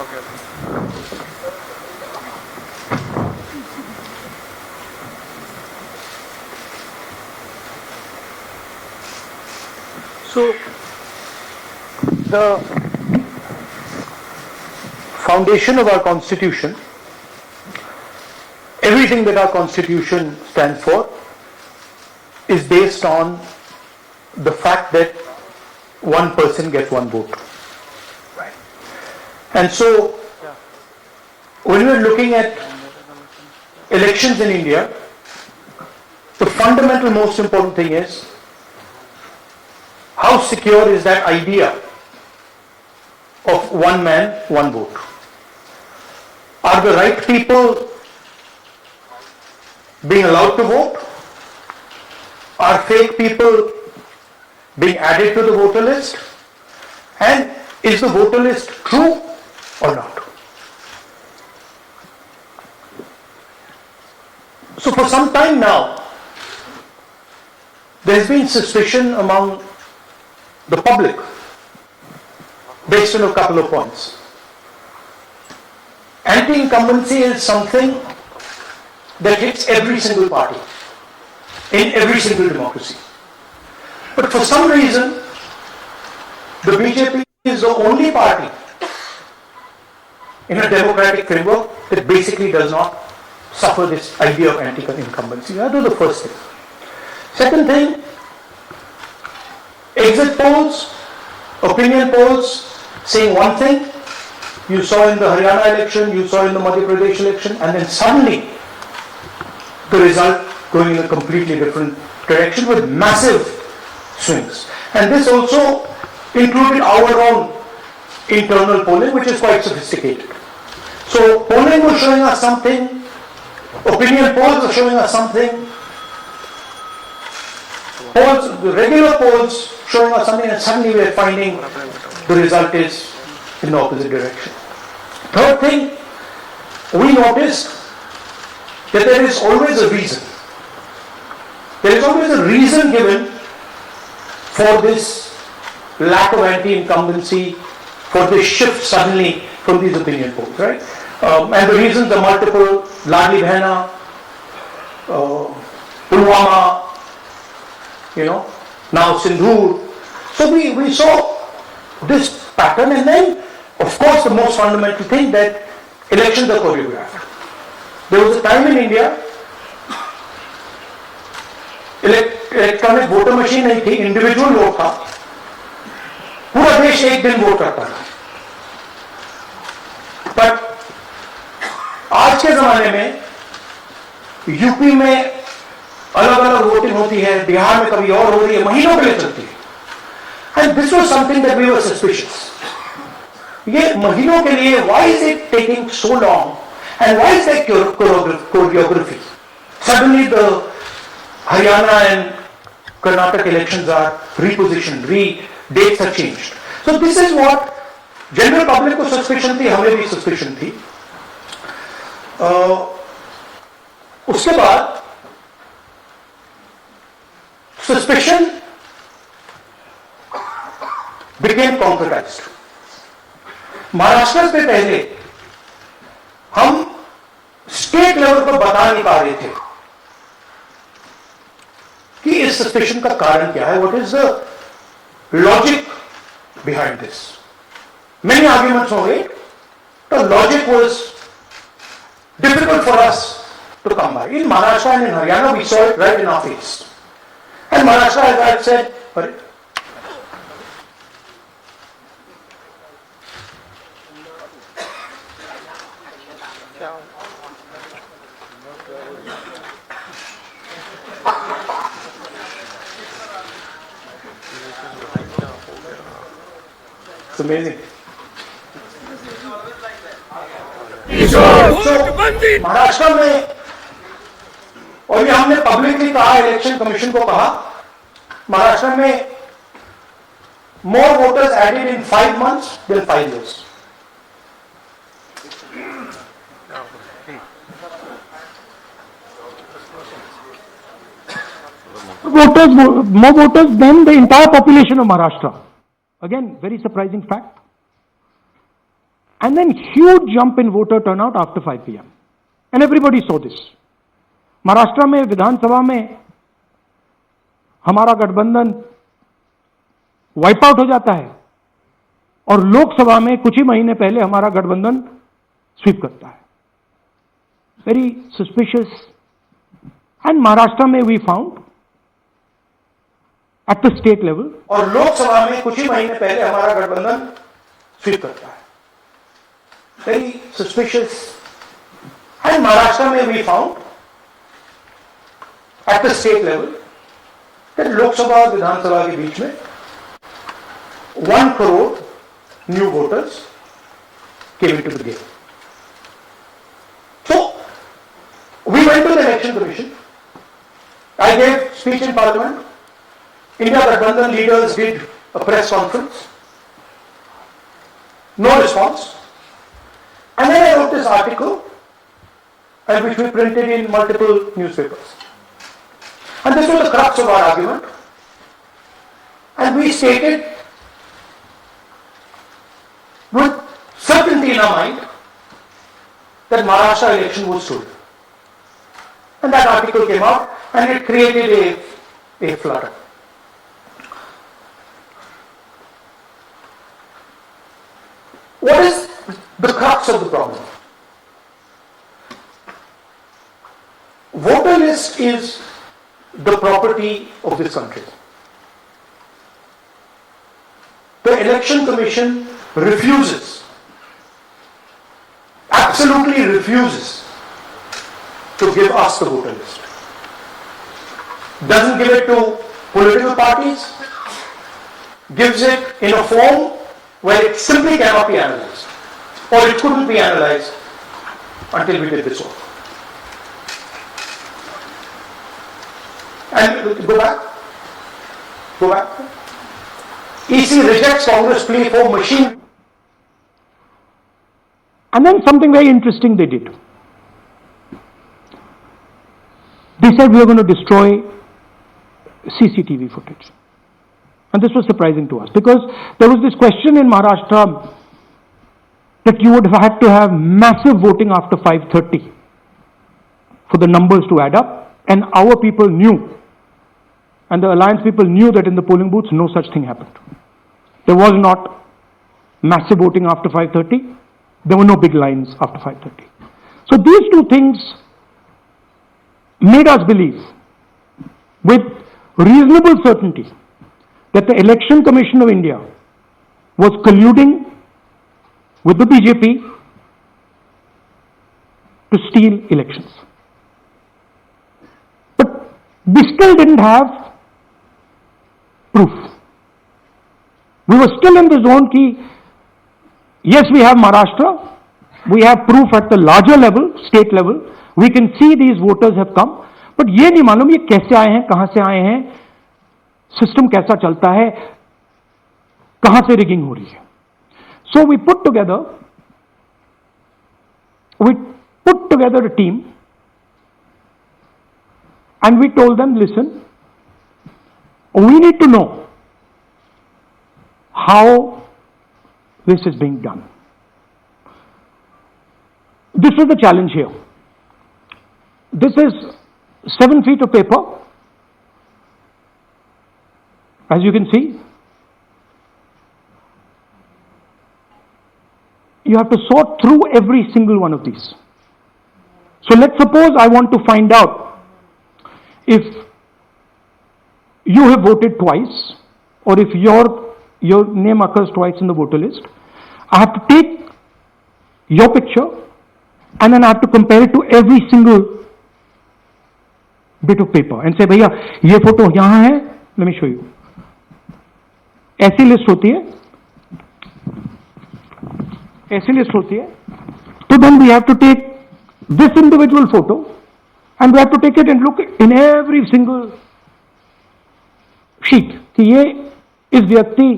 So, the foundation of our constitution, everything that our constitution stands for, is based on the fact that one person gets one vote. Right. And so, when we're looking at elections in India, the fundamental most important thing is how secure is that idea of one man, one vote? Are the right people being allowed to vote? Are fake people being added to the voter list? And is the voter list true or not? So for some time now, there has been suspicion among the public based on a couple of points. Anti-incumbency is something that hits every single party in every single democracy. But for some reason, the BJP is the only party in a democratic framework that basically does not suffer this idea of anti-incumbency. That was the first thing. Second thing, exit polls, opinion polls saying one thing, you saw in the Haryana election, you saw in the Madhya Pradesh election, and then suddenly the result going in a completely different direction with massive swings. And this also included our own internal polling, which is quite sophisticated. So polling was showing us something, opinion polls are showing us something, polls, the regular polls showing us something, and suddenly we are finding the result is in the opposite direction. Third thing, we noticed that there is always a reason. There is always a reason given for this lack of anti-incumbency, for this shift suddenly from these opinion polls, right? And the reasons are multiple: Ladli Behna, Pulwama, now Sindhur. So we saw this pattern, and then, of course, the most fundamental thing, that elections are choreographed. There was a time in India, electronic voter machine नहीं थी, individual vote था, पूरा देश एक दिन vote करता था. पर आज के जमाने में यूपी में अलग अलग वोटिंग होती है, बिहार में कभी और हो रही है, महीनों के लिए चलती है. And this was something that we were suspicious. ये महीनों के लिए, why is it taking so long, and why is that choreography? Suddenly the Haryana and Karnataka elections are repositioned, dates are changed. So this is what general public को suspicion थी, हमें भी suspicion थी. उसके बाद suspicion became concretized. महाराष्ट्र से पहले हम स्टेट लेवल पर बता नहीं पा रहे थे कि इस सस्पेशन का कारण क्या है, what is the logic behind this. Many arguments हो गए, the logic was difficult for us to come by. In Maharashtra and in Haryana we saw it right in our face. And Maharashtra, as I said, it's amazing. So, Maharashtra में, और ये हमने publicly कहा, election commission को कहा, महाराष्ट्र में more voters added in 5 months than 5 years. More voters than the entire population of Maharashtra. Again, very surprising fact. and then huge jump in voter turnout after 5 p.m. And everybody saw this. Maharashtra में विधानसभा में हमारा गठबंधन wipe out हो जाता है और लोकसभा में कुछ ही महीने पहले हमारा गठबंधन स्वीप करता है. Very suspicious. एंड महाराष्ट्र में we found at the state level, और लोकसभा में कुछ ही महीने पहले हमारा गठबंधन स्वीप करता है. Very suspicious. एंड महाराष्ट्र में we found at the state level that Lok Sabha और विधानसभा के बीच में 1 crore new voters came into the game. So we went to the election commission. I gave speech in parliament. India Gadbandhan leaders did a press conference. No response. And then I wrote this article, which we printed in multiple newspapers. And this was the crux of our argument. And we stated with certainty in our mind that Maharashtra election was stolen. And that article came out and it created a flutter. What is the crux of the problem? Voter list is the property of this country. The election commission refuses, absolutely refuses to give us the voter list. Doesn't give it to political parties, gives it in a form where it simply cannot be analyzed, or it couldn't be analyzed until we did this work. And go back. EC rejects Congress plea for machine. and then something very interesting they did. They said we are going to destroy CCTV footage. And this was surprising to us because there was this question in Maharashtra that you would have had to have massive voting after 5:30 for the numbers to add up, and our people knew, and the alliance people knew that in the polling booths no such thing happened. There was not massive voting after 5:30. There were no big lines after 5:30. So these two things made us believe with reasonable certainty that the Election Commission of India was colluding with the BJP to steal elections. But we still didn't have proof. We were still in the zone ki, yes, we have Maharashtra, we have proof at the larger level, state level, we can see these voters have come, but ये नहीं मालूम ये कैसे आए हैं, कहां से आए हैं, सिस्टम कैसा चलता है, कहां से रिगिंग हो रही है. So we put together a team and we told them, listen, we need to know how this is being done. This was the challenge here. This is 7 feet of paper, as you can see. You have to sort through every single one of these. So let's suppose I want to find out if you have voted twice or if your name occurs twice in the voter list. I have to take your picture and then I have to compare it to every single bit of paper and say, भैया ये photo यहां है, let me show you. ऐसी list होती है, so then we have to take this individual photo and we have to take it and look in every single sheet कि ये इस व्यक्ति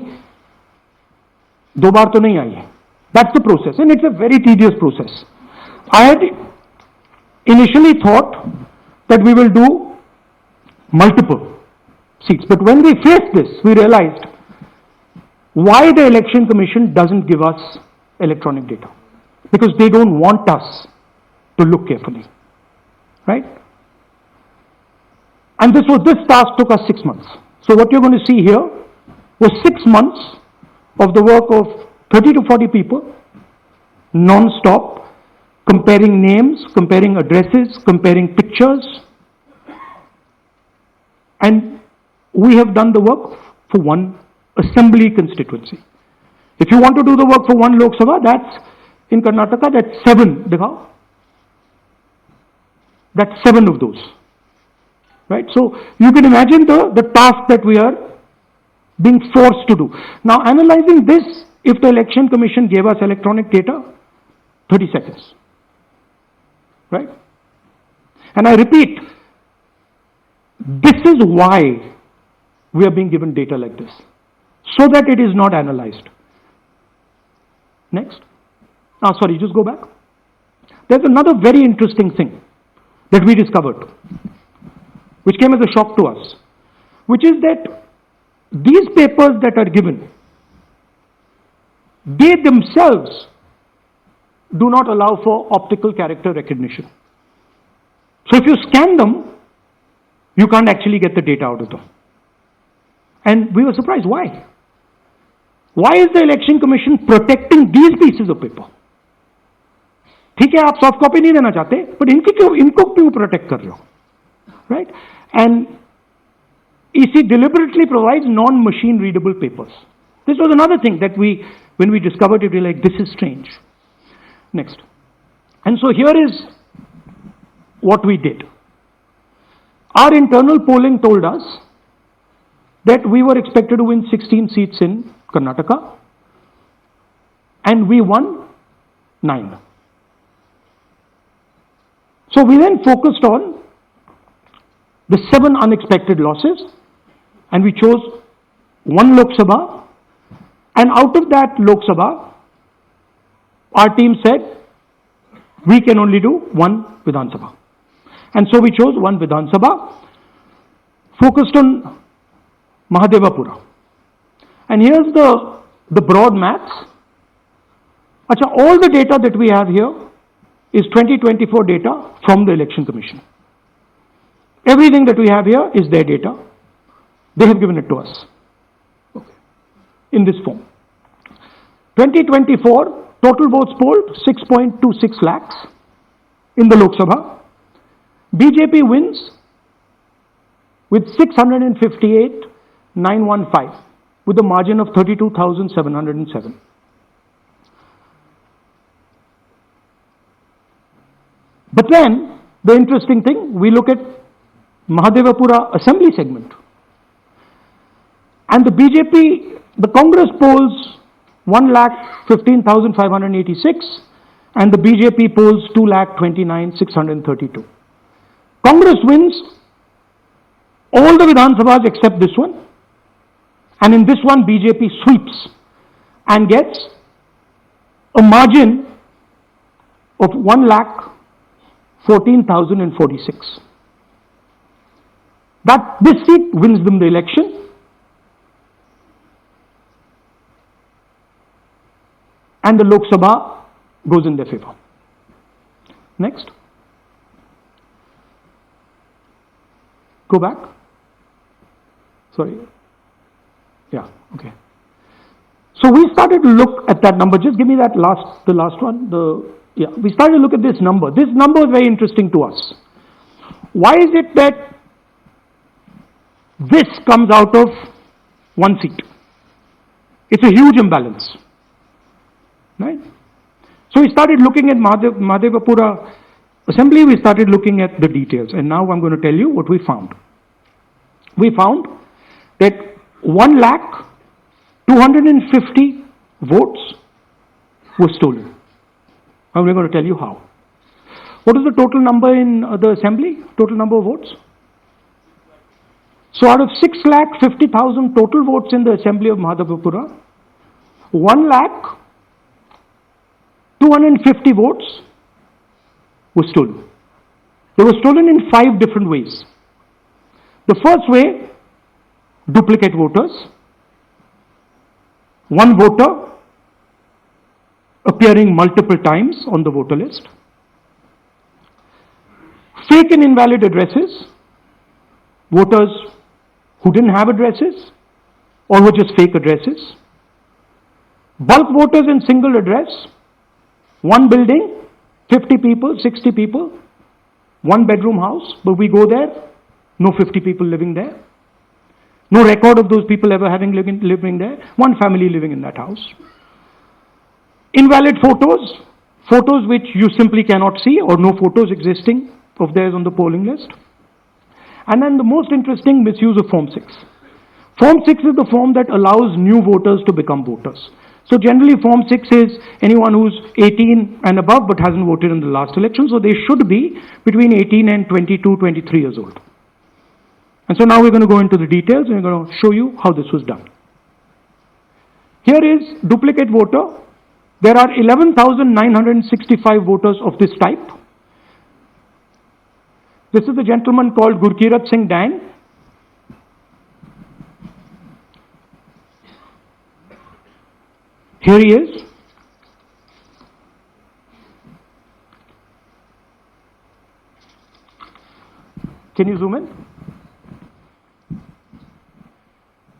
2 बार तो नहीं आई है. That's the process and it's a very tedious process. I had initially thought that we will do multiple seats, but when we faced this, we realized why the Election Commission doesn't give us electronic data because they don't want us to look carefully, right? And this task took us 6 months. So what you're going to see here was 6 months of the work of 30 to 40 people, non-stop, comparing names, comparing addresses, comparing pictures. And we have done the work for one assembly constituency. If you want to do the work for one Lok Sabha, that's in Karnataka, that's 7. Dikhao. That's 7 of those. Right? So you can imagine the task that we are being forced to do. Now analyzing this, if the Election Commission gave us electronic data, 30 seconds. Right? And I repeat, this is why we are being given data like this, so that it is not analyzed. Next. Sorry, just go back. There's another very interesting thing that we discovered, which came as a shock to us, which is that these papers that are given, they themselves do not allow for optical character recognition. So if you scan them, you can't actually get the data out of them. And we were surprised. Why? Why is the Election Commission protecting these pieces of paper? ठीक है, आप soft copy नहीं देना चाहते, but इनको क्यों protect कर रहे हो? Right? And EC deliberately provides non-machine readable papers. This was another thing that when we discovered it, we were like, this is strange. Next. And so here is what we did. Our internal polling told us that we were expected to win 16 seats in Karnataka, and we won 9. So we then focused on the 7 unexpected losses, and we chose 1 Lok Sabha, and out of that Lok Sabha, our team said, we can only do 1 Vidhan Sabha. And so we chose 1 Vidhan Sabha, focused on Mahadevapura. And here's the broad maths. Achha, all the data that we have here is 2024 data from the Election Commission. Everything that we have here is their data. They have given it to us. Okay. In this form. 2024, total votes polled 6.26 lakhs in the Lok Sabha. BJP wins with 658,915 with a margin of 32,707. But then, the interesting thing, we look at Mahadevapura assembly segment. And the BJP, the Congress polls 1,15,586 and the BJP polls 2,29,632. Congress wins all the Vidhan Sabhas except this one. And in this one, BJP sweeps and gets a margin of 1,14,046. This seat wins them the election. And the Lok Sabha goes in their favor. Next. Go back. Sorry. Yeah, okay. So we started to look at that number. Just give me that the last one. We started to look at this number. This number is very interesting to us. Why is it that this comes out of 1 seat? It's a huge imbalance. Right? So we started looking at Mahadevapura assembly, we started looking at the details, and now I'm going to tell you what we found. We found that 1,250,000 votes were stolen. And we're going to tell you how. What is the total number in the assembly? Total number of votes? So out of 6,50,000 total votes in the assembly of Mahadevapura, 1,250,000 votes were stolen. They were stolen in 5 different ways. The first way, duplicate voters. One voter, appearing multiple times on the voter list. Fake and invalid addresses, voters who didn't have addresses or were just fake addresses. Bulk voters in single address, one building, 50 people, 60 people, one bedroom house, but we go there, no 50 people living there. No record of those people ever having living there, one family living in that house. Invalid photos, photos which you simply cannot see or no photos existing of theirs on the polling list. And then the most interesting, misuse of Form 6. Form 6 is the form that allows new voters to become voters. So generally Form 6 is anyone who's 18 and above but hasn't voted in the last election, so they should be between 18 and 22, 23 years old. And so now we're going to go into the details and we're going to show you how this was done. Here is duplicate voter. There are 11,965 voters of this type. This is a gentleman called Gurkirat Singh Dang. Here he is. Can you zoom in?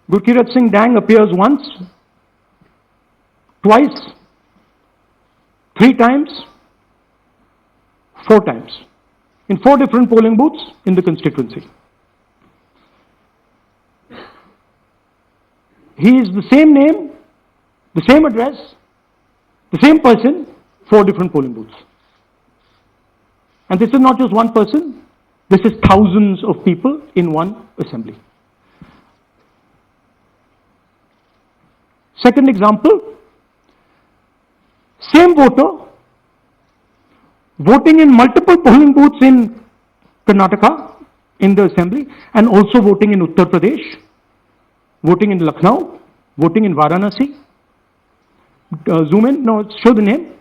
Gurkirat Singh Dang appears once, twice, 3 times, 4 times, in 4 different polling booths in the constituency. He is the same name, the same address, the same person, 4 different polling booths. And this is not just one person, this is thousands of people in one assembly. Second example, same voter voting in multiple polling booths in Karnataka in the assembly and also voting in Uttar Pradesh, voting in Lucknow, voting in Varanasi. Zoom in, no, show the name.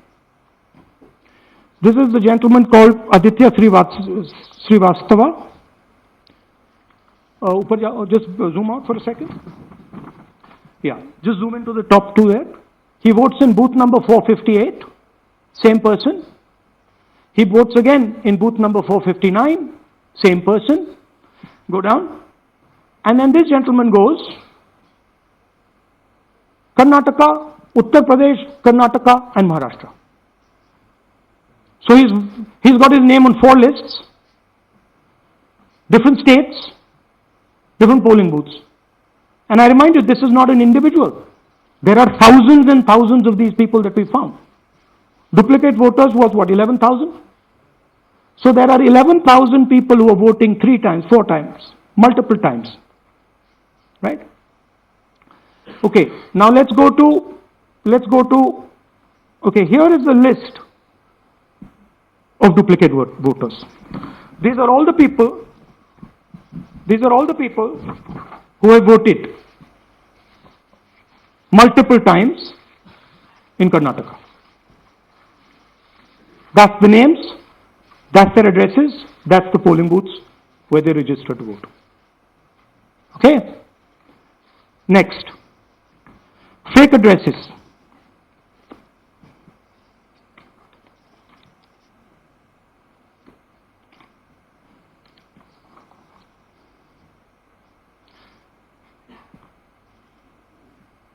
This is the gentleman called Aditya Srivastava. Just zoom out for a second. Yeah, just zoom into the top 2 there. He votes in booth number 458, same person. He votes again in booth number 459, same person. Go down. And then this gentleman goes, Karnataka, Uttar Pradesh, Karnataka and Maharashtra. So he's got his name on 4 lists, different states, different polling booths. And I remind you, this is not an individual. There are thousands and thousands of these people that we found. Duplicate voters was what, 11,000? So there are 11,000 people who are voting 3 times, 4 times, multiple times, right? Okay, now let's go to, okay, here is the list of duplicate voters. These are all the people who have voted multiple times in Karnataka. That's the names, that's their addresses, that's the polling booths where they register to vote. Okay? Next, fake addresses.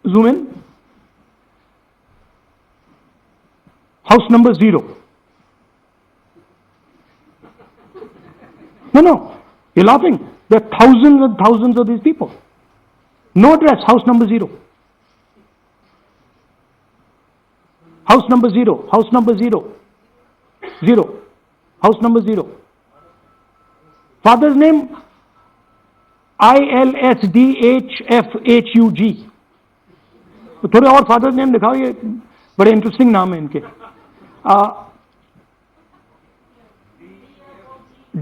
Zoom in. House number 0. No, you're laughing. There are thousands and thousands of these people. No address, house number 0. House number 0, house number 0. 0. House number 0. Father's name, ILSDHFHUG. तो थोड़े और father name दिखाओ, ये बड़े interesting नाम है इनके.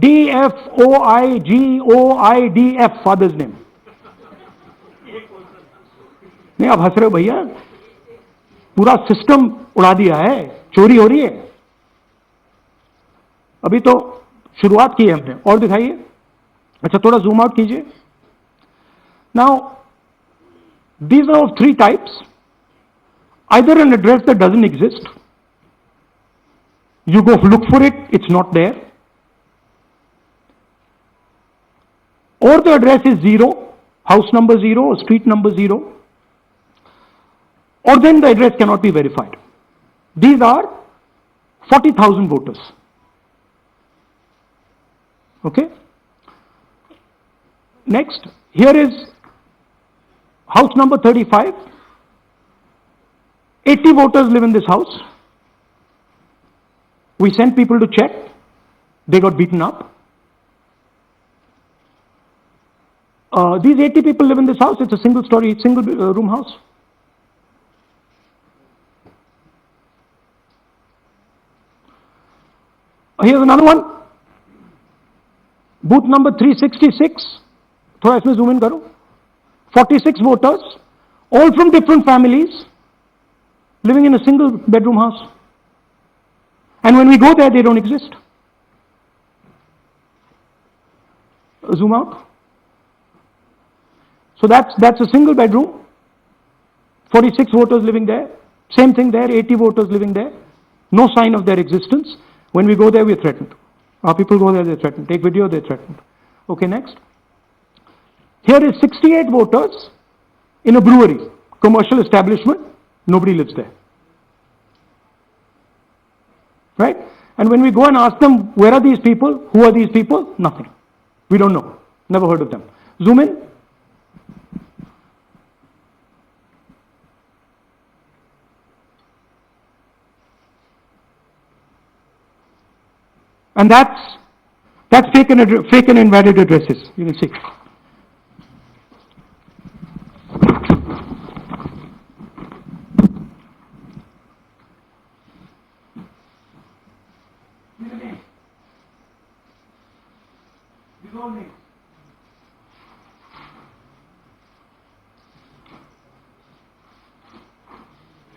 DFOIGOIDF father's name. नहीं, आप हंस रहे हो भैया, पूरा सिस्टम उड़ा दिया है, चोरी हो रही है. अभी तो शुरुआत की है हमने, और दिखाइए. अच्छा, थोड़ा जूम आउट कीजिए. Now these are of 3 types. Either an address that doesn't exist, You go look for it, it's not there. Or the address is 0, house number 0, or street number 0. Or then the address cannot be verified. These are 40,000 voters. Okay? Next, here is house number 35. 80 voters live in this house. We sent people to check. They got beaten up. These 80 people live in this house. It's a single story, single room house. Here's another one. Booth number 366. थोड़ा इसमें zoom in करो. 46 voters, all from different families, living in a single bedroom house. And when we go there, they don't exist. Zoom out. So that's a single bedroom. 46 voters living there. Same thing there, 80 voters living there. No sign of their existence. When we go there, we're threatened. Our people go there, they're threatened. Take video, they're threatened. Okay, next. Here is 68 voters in a brewery, commercial establishment. Nobody lives there. Right? And when we go and ask them, where are these people? Who are these people? Nothing. We don't know. Never heard of them. Zoom in. And that's fake and invalid addresses. You can see. These all names.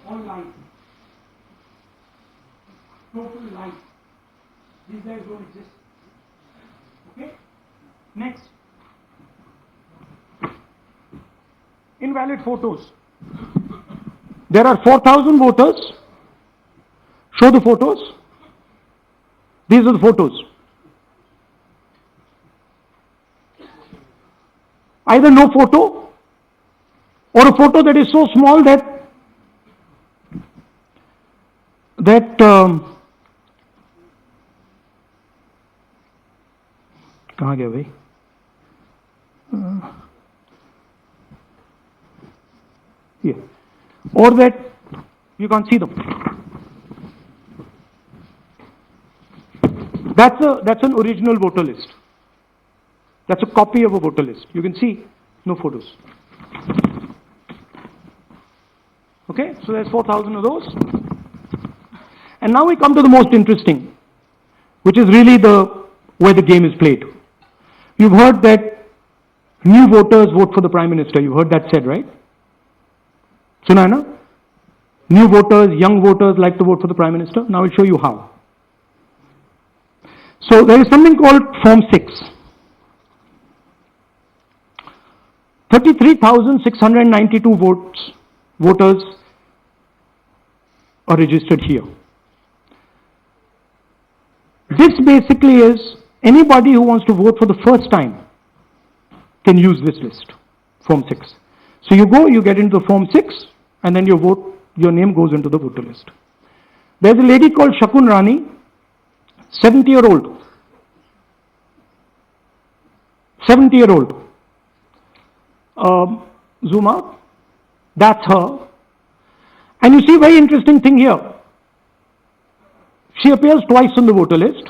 All lies. Total lies. These guys don't exist. Okay? Next. Invalid photos. There are 4,000 voters. Show the photos. These are the photos. Either no photo or a photo that is so small that कहाँ गया भाई? Here. Or that you can't see them. That's an original voter list. That's a copy of a voter list. You can see no photos. Okay, so there's 4,000 of those. And now we come to the most interesting, which is really where the game is played. You've heard that new voters vote for the Prime Minister. You've heard that said, right? Suna hai na? New voters, young voters like to vote for the Prime Minister. Now I'll show you how. So there is something called Form 6. 33,692 voters are registered here. This basically is anybody who wants to vote for the first time can use this list, Form 6. So you go, you get into the Form 6, and then your name goes into the voter list. There's a lady called Shakun Rani, 70-year-old. 70-year-old. Zoom out. That's her. And you see, very interesting thing here. She appears twice on the voter list.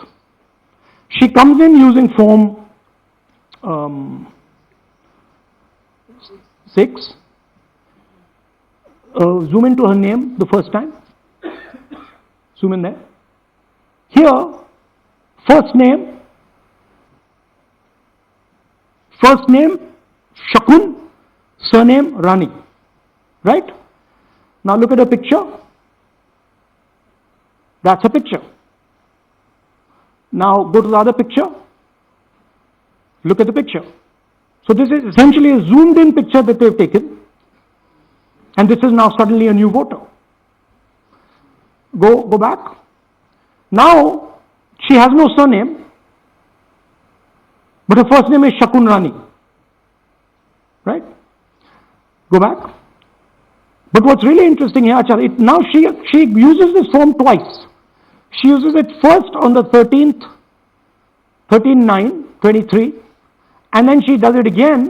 She comes in using Form 6. Zoom into her name the first time. Zoom in there. Here, first name Shakun, surname Rani. Right? Now look at the picture. That's a picture. Now go to the other picture. Look at the picture. So this is essentially a zoomed in picture that they've taken. And this is now suddenly a new voter. Go back. Now, she has no surname, but her first name is Shakun Rani. Right? Go back. But what's really interesting here, Acharya, now she uses this form twice. She uses it first on the 13th, 13/9/23, and then she does it again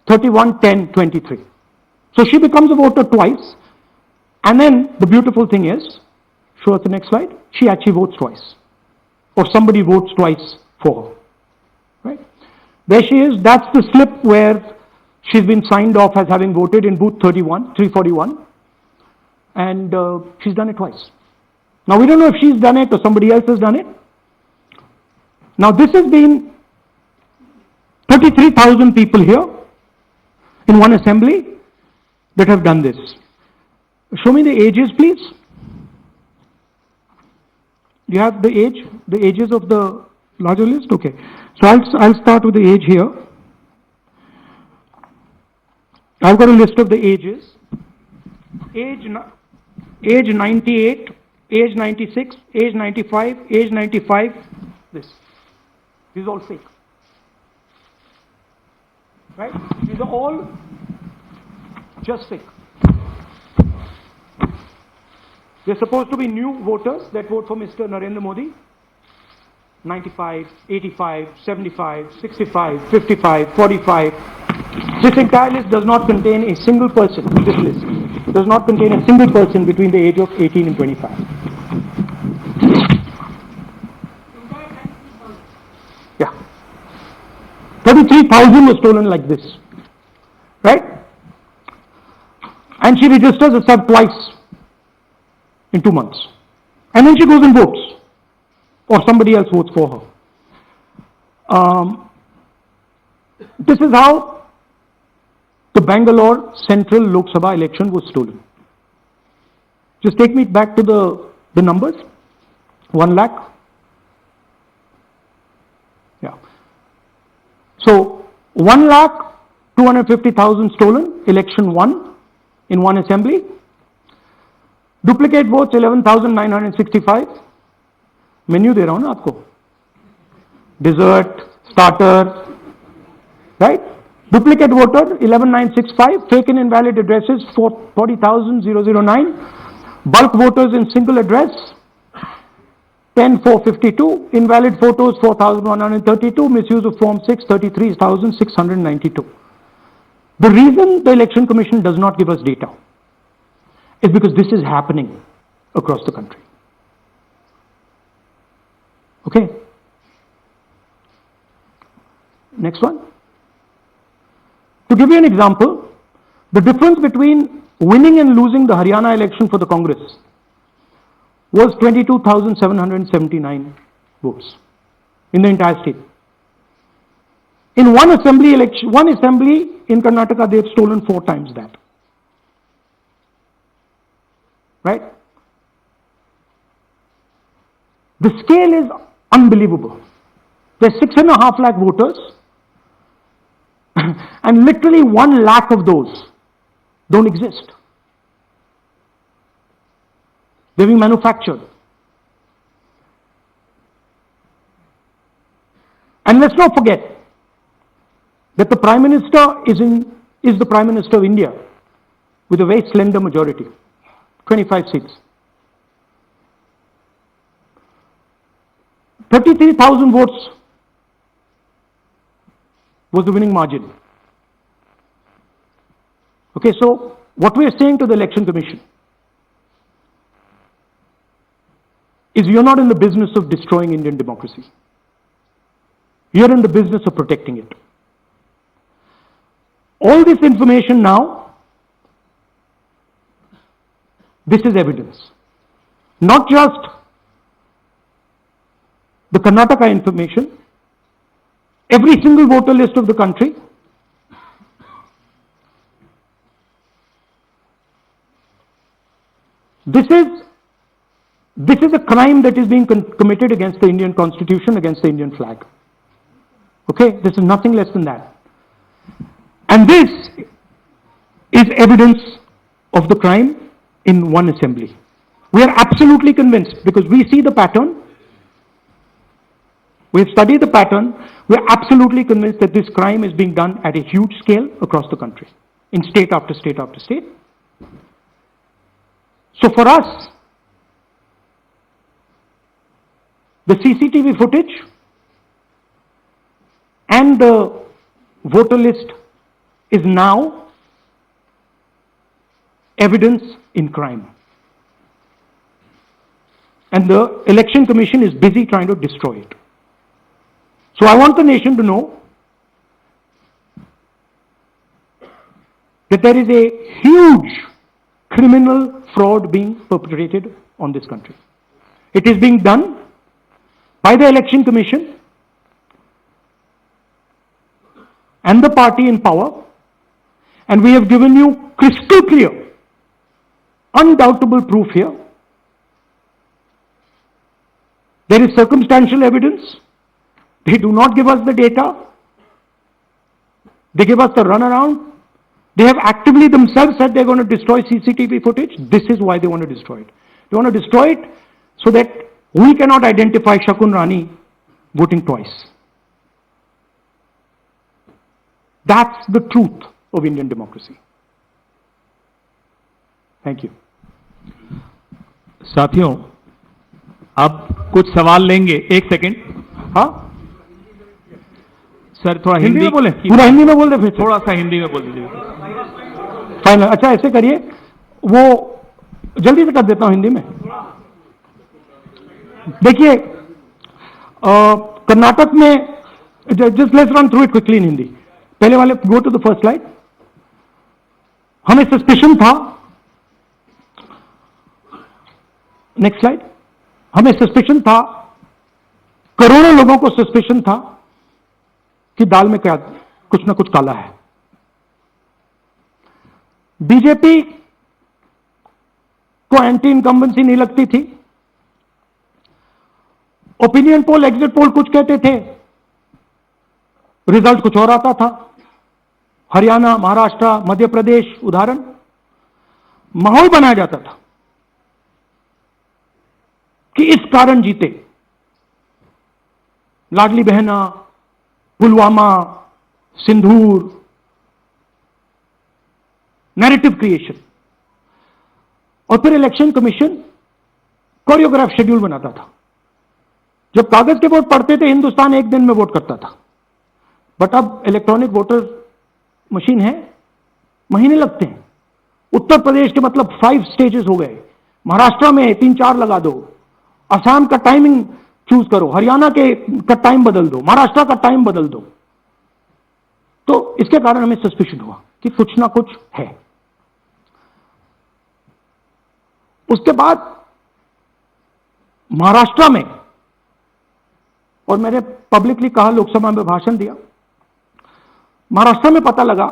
31/10/23. So she becomes a voter twice, and then the beautiful thing is, show us the next slide, she actually votes twice, or somebody votes twice for her. Right? There she is, that's the slip where she's been signed off as having voted in booth 341, and she's done it twice. Now we don't know if she's done it or somebody else has done it. Now this has been 33,000 people here in one assembly that have done this. Show me the ages, please. Do you have the ages of the larger list? Okay. So I'll start with the age here. I've got a list of the ages. Age 98, age 96, age 95, age 95, this. These are all fake. Right? These are all just fake. They're supposed to be new voters that vote for Mr. Narendra Modi. 95, 85, 75, 65, 55, 45. This entire list does not contain a single person. This list does not contain a single person between the age of 18 and 25. Yeah. 33,000 was stolen like this. Right? And she registers herself twice in 2 months. And then she goes and votes. Or somebody else votes for her. This is how the Bangalore Central Lok Sabha election was stolen. Just take me back to the numbers. 1 lakh. Yeah. So 1,250,000 stolen, election won in one assembly. Duplicate votes 11,965. Menu दे रहा हूं ना आपको, dessert, starter, right? Duplicate voter 11,965, fake and invalid addresses 40,009, bulk voters in single address 10,452, invalid photos 4,132, misuse of form 6 33,692. The reason the election commission does not give us data is because this is happening across the country. Okay. Next one. To give you an example, the difference between winning and losing the Haryana election for the Congress was 22,779 votes in the entire state. In one assembly election, one assembly in Karnataka, they've stolen 4 times that. Right? The scale is unbelievable. There's 6.5 lakh voters, and literally 1 lakh of those don't exist. They're being manufactured. And let's not forget that the Prime Minister is the Prime Minister of India with a very slender majority, 25 seats. 33,000 votes was the winning margin. Okay, so what we are saying to the Election Commission is you're not in the business of destroying Indian democracy. You're in the business of protecting it. All this information now, this is evidence. Not just the Karnataka information, every single voter list of the country. This is a crime that is being committed against the Indian Constitution, against the Indian flag. Okay, this is nothing less than that. And this is evidence of the crime in one assembly. We are absolutely convinced because we see the pattern. We've studied the pattern. We're absolutely convinced that this crime is being done at a huge scale across the country, in state after state after state. So for us, the CCTV footage and the voter list is now evidence in crime. And the Election Commission is busy trying to destroy it. So I want the nation to know that there is a huge criminal fraud being perpetrated on this country. It is being done by the Election Commission and the party in power, and we have given you crystal clear, undoubtable proof here. There is circumstantial evidence. They do not give us the data. They give us the runaround. They have actively themselves said they're going to destroy CCTV footage. This is why they want to destroy it. They want to destroy it so that we cannot identify Shakun Rani voting twice. That's the truth of Indian democracy. Thank you. साथियों, अब कुछ सवाल लेंगे. एक second. हाँ, sir थोड़ा हिंदी हिंदी में बोले, पूरा हिंदी में बोल दे फिर. थोड़ा सा हिंदी में बोल दीजिए. फाइनल. अच्छा ऐसे करिए, वो जल्दी से कर देता हूं हिंदी में. देखिए, कर्नाटक में, just let's run through it quickly in Hindi. पहले वाले, go to the first slide. हमें सस्पिशन था, नेक्स्ट स्लाइड. हमें सस्पिशन था, करोड़ों लोगों को सस्पिशन था कि दाल में क्या कुछ ना कुछ काला है. बीजेपी को एंटी इनकम्बेंसी नहीं लगती थी. ओपिनियन पोल, एग्जिट पोल कुछ कहते थे, रिजल्ट कुछ और आता था. हरियाणा, महाराष्ट्र, मध्य प्रदेश उदाहरण, माहौल बनाया जाता था कि इस कारण जीते. लाडली बहना, पुलवामा, सिंदूर, नैरेटिव क्रिएशन. और फिर इलेक्शन कमीशन कोरियोग्राफ शेड्यूल बनाता था. जब कागज के वोट पड़ते थे, हिंदुस्तान एक दिन में वोट करता था. बट अब इलेक्ट्रॉनिक वोटर मशीन है, महीने लगते हैं. उत्तर प्रदेश के मतलब 5 स्टेजेस हो गए. महाराष्ट्र में 3-4 लगा दो. असम का टाइमिंग चूज करो, हरियाणा का टाइम बदल दो, महाराष्ट्र का टाइम बदल दो. तो इसके कारण हमें सस्पिशन हुआ कि कुछ ना कुछ है. उसके बाद महाराष्ट्र में, और मैंने पब्लिकली कहा, लोकसभा में भाषण दिया, महाराष्ट्र में पता लगा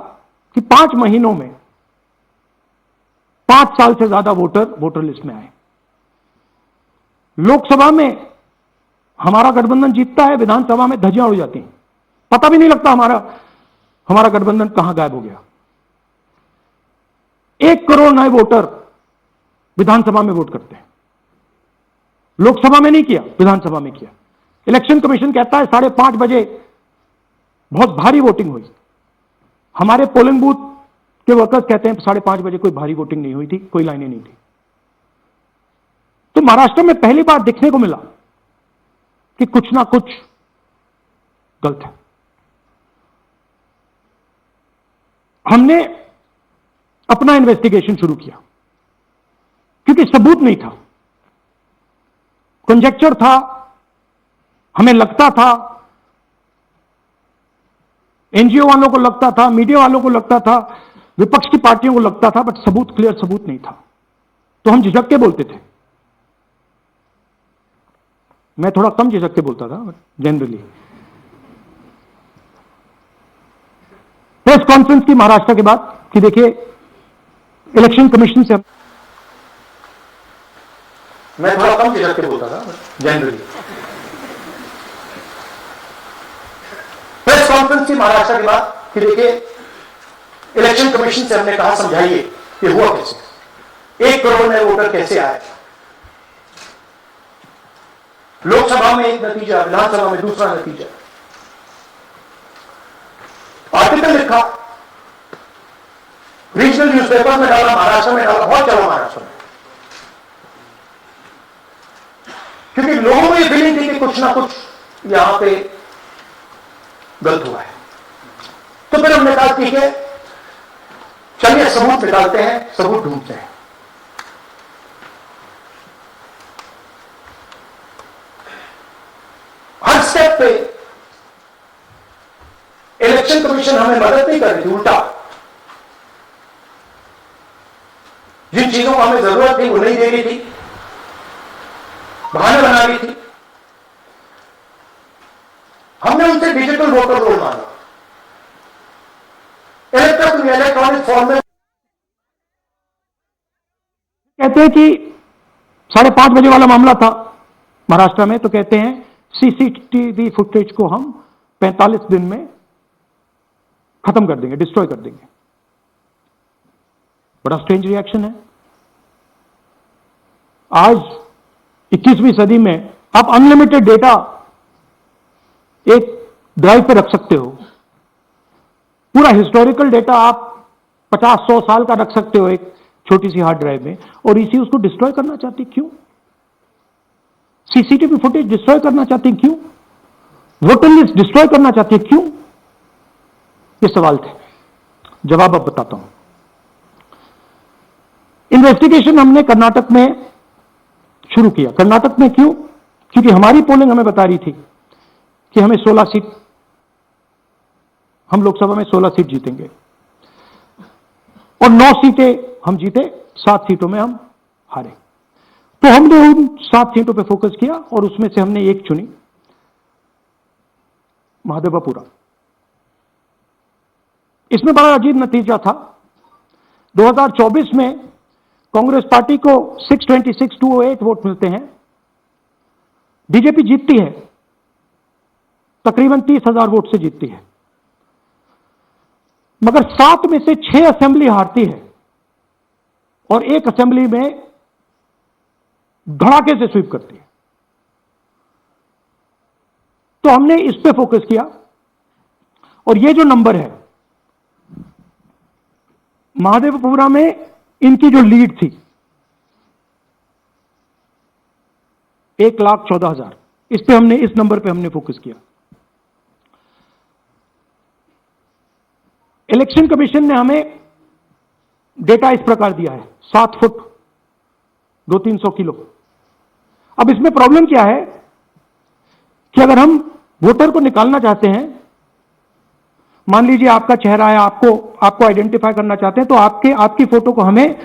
कि 5 महीनों में 5 साल से ज्यादा वोटर लिस्ट में आए. लोकसभा में हमारा गठबंधन जीतता है, विधानसभा में धज्जियां उड़ जाती हैं. पता भी नहीं लगता हमारा गठबंधन कहां गायब हो गया. 1 करोड़ नए वोटर विधानसभा में वोट करते हैं. लोकसभा में नहीं किया, विधानसभा में किया. इलेक्शन कमीशन कहता है 5:30 बजे बहुत भारी वोटिंग हुई. हमारे पोलिंग बूथ के वर्कर्स कहते हैं 5:30 बजे कोई भारी वोटिंग नहीं हुई थी, कोई लाइनें नहीं थी. तो महाराष्ट्र में पहली बार देखने को मिला कि कुछ ना कुछ गलत है. हमने अपना इन्वेस्टिगेशन शुरू किया क्योंकि सबूत नहीं था, कंजेक्चर था. हमें लगता था, एनजीओ वालों को लगता था, मीडिया वालों को लगता था, विपक्ष की पार्टियों को लगता था, बट सबूत, क्लियर सबूत नहीं था. तो हम झिझक के बोलते थे. मैं थोड़ा कम झिझक के बोलता था जनरली. प्रेस कॉन्फ्रेंस की महाराष्ट्र के बाद कि देखिए इलेक्शन कमीशन से, मैं थोड़ा कम झिझक के बोलता था जनरली. प्रेस कॉन्फ्रेंस की महाराष्ट्र के बाद कि देखिए इलेक्शन कमीशन से हमने कहा समझाइए कि हुआ कैसे, 1 करोड़ नए वोटर कैसे आए. लोकसभा में एक नतीजा, विधानसभा में दूसरा नतीजा। आर्टिकल लिखा, रीजनल न्यूज़पेपर में डाला, महाराष्ट्र में डाला, बहुत चला महाराष्ट्र में, क्योंकि लोगों को यह फीलिंग थी कि कुछ ना कुछ यहां पे गलत हुआ है। तो फिर हमने कहा ठीक है, चलिए सबूत निकालते हैं, सबूत ढूंढते हैं। हर स्टेप पे इलेक्शन कमीशन हमें मदद नहीं कर रही थी, उल्टा जिन चीजों को हमें जरूरत थी वो नहीं दे रही थी, बहाने बना रही थी। हमने उनसे डिजिटल वोटर रोल मांगा, इलेक्ट्रॉनिक फॉर्म में। कहते हैं कि 5:30 बजे वाला मामला था महाराष्ट्र में, तो कहते हैं सीसीटीवी फुटेज को हम 45 दिन में खत्म कर देंगे, डिस्ट्रॉय कर देंगे। बड़ा स्ट्रेंज रिएक्शन है। आज 21वीं सदी में आप अनलिमिटेड डेटा एक ड्राइव पे रख सकते हो, पूरा हिस्टोरिकल डेटा आप 50-100 साल का रख सकते हो एक छोटी सी हार्ड ड्राइव में, और इसी उसको डिस्ट्रॉय करना चाहती क्यों? सीसीटीवी फुटेज डिस्ट्रॉय करना चाहती क्यों? वोटर लिस्ट डिस्ट्रॉय करना चाहती क्यों? ये सवाल थे, जवाब अब बताता हूं। इन्वेस्टिगेशन हमने कर्नाटक में शुरू किया। कर्नाटक में क्यों? क्योंकि हमारी पोलिंग हमें बता रही थी कि हमें 16 सीट, हम लोकसभा में 16 सीट जीतेंगे, और 9 सीटें हम जीते, 7 सीटों में हम हारे। तो हमने उन 7 सीटों पे फोकस किया और उसमें से हमने एक चुनी, महादेवपुरा। इसमें बड़ा अजीब नतीजा था। 2024 में कांग्रेस पार्टी को 626-208 वोट मिलते हैं, बीजेपी जीतती है, तकरीबन 30,000 वोट से जीतती है, मगर 7 में से 6 असेंबली हारती है और एक असेंबली में धड़ाके से स्वीप करती है। तो हमने इस पे फोकस किया, और ये जो नंबर है, महादेवपुरा में इनकी जो लीड थी 1,14,000, इस पे हमने, इस नंबर पे हमने फोकस किया। इलेक्शन कमीशन ने हमें डेटा इस प्रकार दिया है, 7 फुट 200-300 किलो। अब इसमें प्रॉब्लम क्या है कि अगर हम वोटर को निकालना चाहते हैं, मान लीजिए आपका चेहरा है, आपको आइडेंटिफाई करना चाहते हैं, तो आपकी फोटो को हमें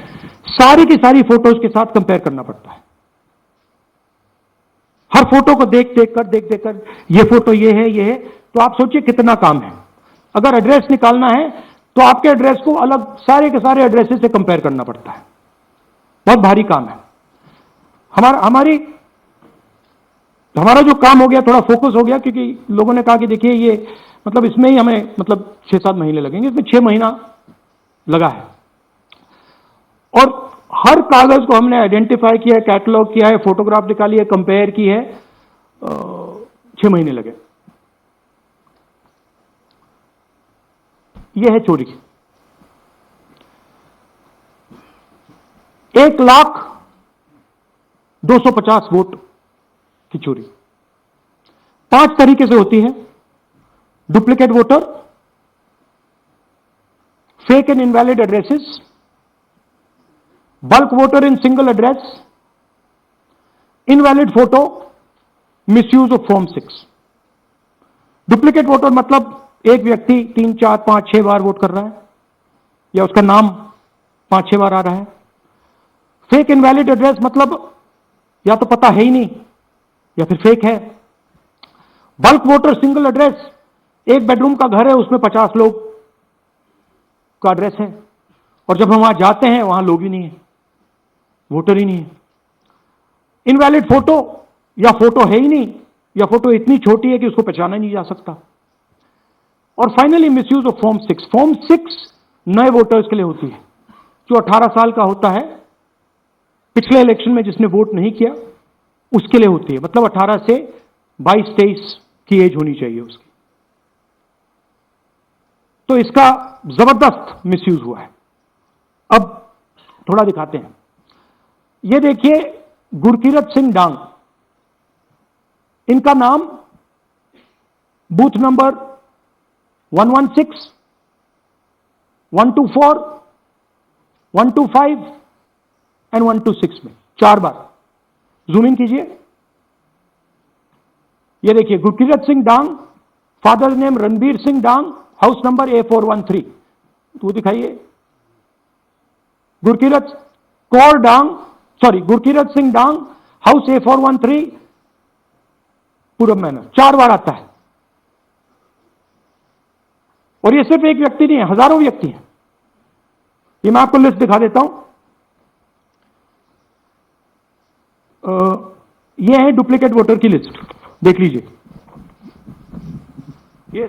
सारी की सारी फोटोज के साथ कंपेयर करना पड़ता है। हर फोटो को देख कर ये फोटो ये है, तो आप सोचिए कितना काम है। अगर एड्रेस निकालना है तो आपके एड्रेस को अलग सारे के सारे एड्रेसेस से कंपेयर करना पड़ता है, बहुत भारी काम है। हमारा जो काम हो गया, थोड़ा फोकस हो गया, क्योंकि लोगों ने कहा कि देखिए ये मतलब इसमें ही हमें मतलब 6-7 महीने लगेंगे, इसमें 6 महीना लगा है। और हर कागज को हमने आइडेंटिफाई किया है, कैटलॉग किया है, फोटोग्राफ निकाली है, कंपेयर की है, 6 महीने लगे। यह है चोरी। 1,02,50 वोट की चोरी 5 तरीके से होती है। Duplicate voter, fake and invalid addresses, bulk voter in single address, invalid photo, misuse of form 6। Duplicate voter मतलब एक व्यक्ति 3, 4, 5, 6 बार वोट कर रहा है, या उसका नाम 5-6 बार आ रहा है। फेक इनवैलिड एड्रेस मतलब या तो पता है ही नहीं या फिर फेक है। बल्क वोटर सिंगल एड्रेस, एक बेडरूम का घर है, उसमें 50 लोग का एड्रेस है, और जब हम वहां जाते हैं वहां लोग ही नहीं है, वोटर ही नहीं है। इनवैलिड फोटो, या फोटो है ही नहीं, या फोटो इतनी छोटी है कि उसको पहचाना नहीं जा सकता। और finally misuse of form 6। Form 6 नए वोटर्स के लिए होती है, जो 18 साल का होता है, पिछले इलेक्शन में जिसने वोट नहीं किया, उसके लिए होती है, मतलब 18 से 22-23 की एज होनी चाहिए उसकी। तो इसका जबरदस्त मिसयूज हुआ है। अब थोड़ा दिखाते हैं। ये देखिए गुरकीरत सिंह डांग, इनका नाम बूथ नंबर 116, 124, 125 एंड 126 में 4 बार। जूम इन कीजिए। ये देखिए गुरकीरत सिंह डांग, फादर नेम रणबीर सिंह डांग, हाउस नंबर A413। तो दिखाइए गुरकीरत कौर डांग, सॉरी गुरकीरत सिंह डांग, हाउस A413, पूरब मैनर। 4 बार आता है। और ये सिर्फ एक व्यक्ति नहीं है, हजारों व्यक्ति हैं। ये मैं आपको लिस्ट दिखा देता हूं। ये है डुप्लीकेट वोटर की लिस्ट, देख लीजिए। ये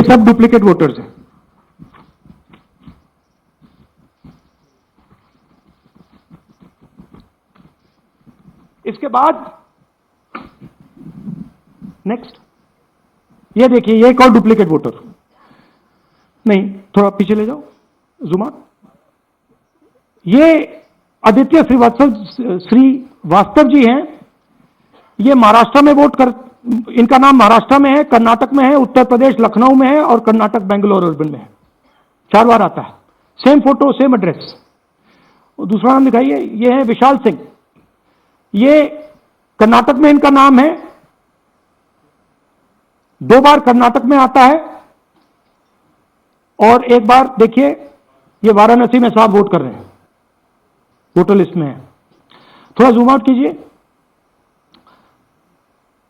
सब डुप्लीकेट वोटर्स हैं। इसके बाद नेक्स्ट, ये देखिए, ये एक और डुप्लीकेट वोटर। नहीं, थोड़ा पीछे ले जाओ, जूम आउट। ये आदित्य श्रीवास्तव जी हैं। ये महाराष्ट्र में वोट कर, इनका नाम महाराष्ट्र में है, कर्नाटक में है, उत्तर प्रदेश लखनऊ में है और कर्नाटक बेंगलोर अर्बन में है। 4 बार आता है। Same photo same address. दूसरा नाम दिखाइए। ये है विशाल सिंह। ये कर्नाटक में इनका नाम है, 2 बार कर्नाटक में आता है और 1 बार देखिए ये वाराणसी में साहब वोट कर रहे हैं, वोटर लिस्ट में है। थोड़ा जूम आउट कीजिए।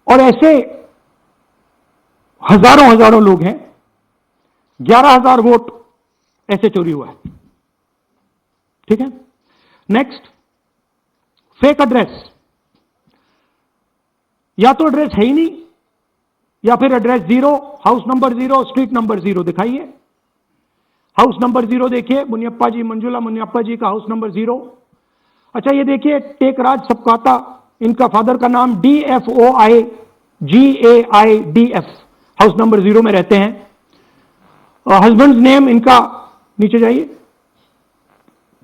और ऐसे हजारों लोग हैं। 11,000 वोट ऐसे चोरी हुआ है। ठीक है। Next, fake address. या तो एड्रेस है ही नहीं, या फिर address 0, house number 0, street number 0। दिखाइए हाउस नंबर 0, देखिए मुनियप्पा जी, मंजुला मुनियप्पा जी का हाउस नंबर 0। अच्छा, ये देखिए टेकराज सबकाता, इनका फादर का नाम DFOIGAIDF, हाउस नंबर 0 में रहते हैं। हस्बैंड नेम इनका, नीचे जाइए,